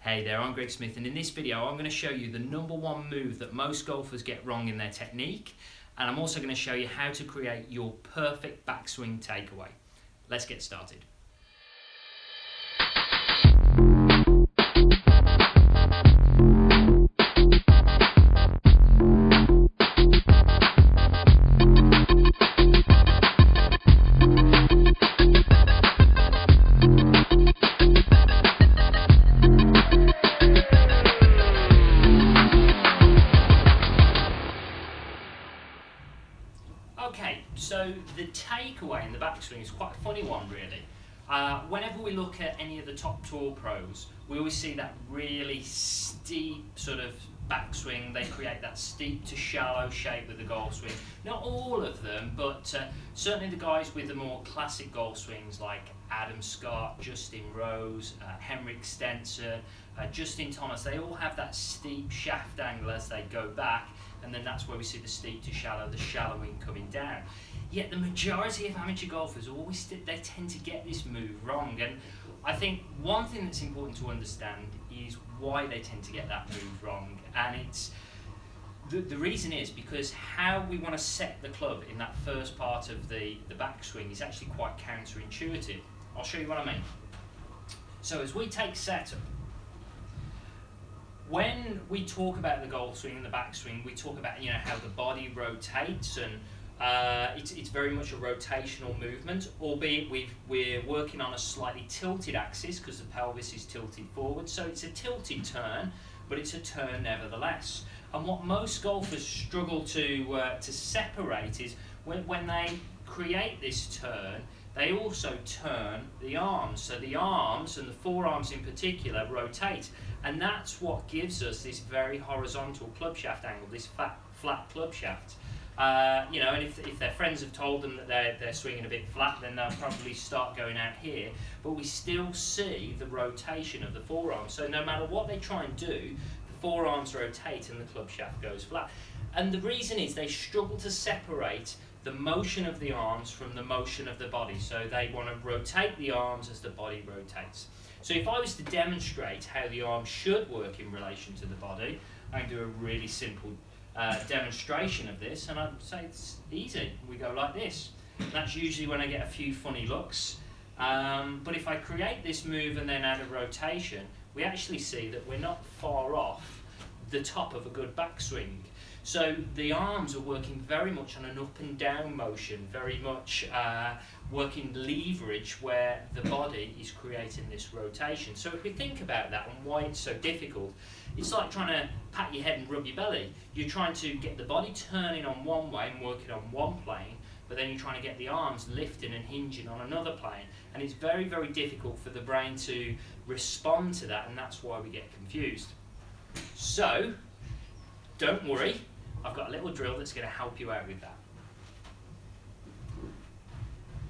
Hey there, I'm Greg Smith, and in this video I'm going to show you the #1 move that most golfers get wrong in their technique, and I'm also going to show you how to create your perfect backswing takeaway. Let's get started. Okay, so the takeaway in the backswing is quite a funny one, really. Whenever we look at any of the top tour pros, we always see that really steep sort of backswing. They create that steep to shallow shape with the golf swing. Not all of them, but certainly the guys with the more classic golf swings like Adam Scott, Justin Rose, Henrik Stenson, Justin Thomas, they all have that steep shaft angle as they go back, and then that's where we see the steep to shallow, the shallowing coming down. Yet the majority of amateur golfers they tend to get this move wrong, and I think one thing that's important to understand is why they tend to get that move wrong, and it's the reason is because how we want to set the club in that first part of the backswing is actually quite counterintuitive. I'll show you what I mean. So as we take setup, when we talk about the golf swing and the backswing, we talk about how the body rotates, and it's very much a rotational movement, albeit we're working on a slightly tilted axis because the pelvis is tilted forward, so it's a tilted turn, but it's a turn nevertheless. And what most golfers struggle to separate is when they create this turn, they also turn the arms. So the arms, and the forearms in particular, rotate. And that's what gives us this very horizontal club shaft angle, this flat club shaft. And if their friends have told them that they're swinging a bit flat, then they'll probably start going out here. But we still see the rotation of the forearms. So no matter what they try and do, the forearms rotate and the club shaft goes flat. And the reason is they struggle to separate the motion of the arms from the motion of the body. So they want to rotate the arms as the body rotates. So if I was to demonstrate how the arm should work in relation to the body, I can do a really simple demonstration of this, and I'd say it's easy. We go like this. And that's usually when I get a few funny looks. But if I create this move and then add a rotation, we actually see that we're not far off the top of a good backswing. So the arms are working very much on an up and down motion, very much working leverage where the body is creating this rotation. So if we think about that and why it's so difficult, it's like trying to pat your head and rub your belly. You're trying to get the body turning on one way and working on one plane, but then you're trying to get the arms lifting and hinging on another plane. And it's very, very difficult for the brain to respond to that, and that's why we get confused. So, don't worry. I've got a little drill that's going to help you out with that.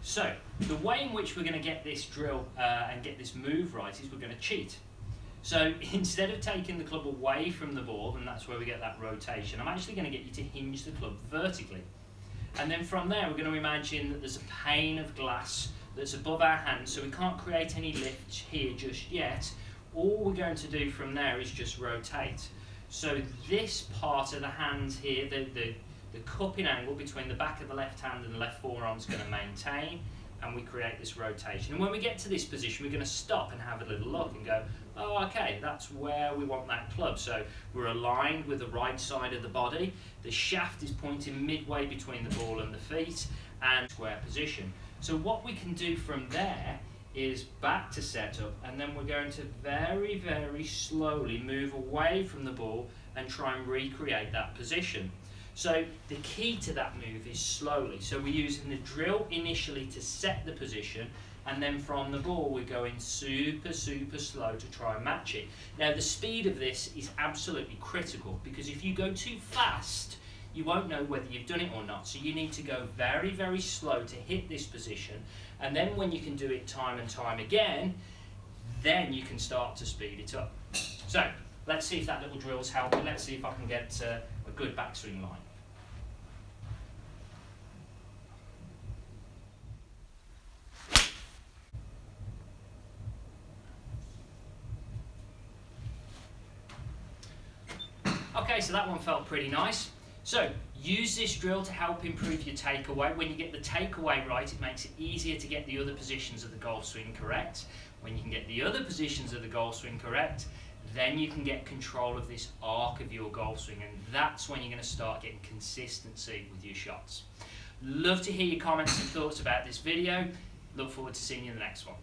So, the way in which we're going to get this drill and get this move right is we're going to cheat. So, instead of taking the club away from the ball, and that's where we get that rotation, I'm actually going to get you to hinge the club vertically. And then from there, we're going to imagine that there's a pane of glass that's above our hands, so we can't create any lift here just yet. All we're going to do from there is just rotate. So this part of the hands here, the cupping angle between the back of the left hand and the left forearm is going to maintain, and we create this rotation. And when we get to this position, we're going to stop and have a little look and go, oh, okay, that's where we want that club. So we're aligned with the right side of the body. The shaft is pointing midway between the ball and the feet, and square position. So what we can do from there is back to setup, and then we're going to very, very slowly move away from the ball and try and recreate that position. So the key to that move is slowly. So we're using the drill initially to set the position, and then from the ball we're going super, super slow to try and match it. Now the speed of this is absolutely critical, because if you go too fast, you won't know whether you've done it or not. So you need to go very, very slow to hit this position, and then when you can do it time and time again, then you can start to speed it up. So let's see if that little drill's helping. Let's see if I can get a good backswing line. Okay, so that one felt pretty nice. So use this drill to help improve your takeaway. When you get the takeaway right, it makes it easier to get the other positions of the golf swing correct. When you can get the other positions of the golf swing correct, then you can get control of this arc of your golf swing, and that's when you're going to start getting consistency with your shots. Love to hear your comments and thoughts about this video. Look forward to seeing you in the next one.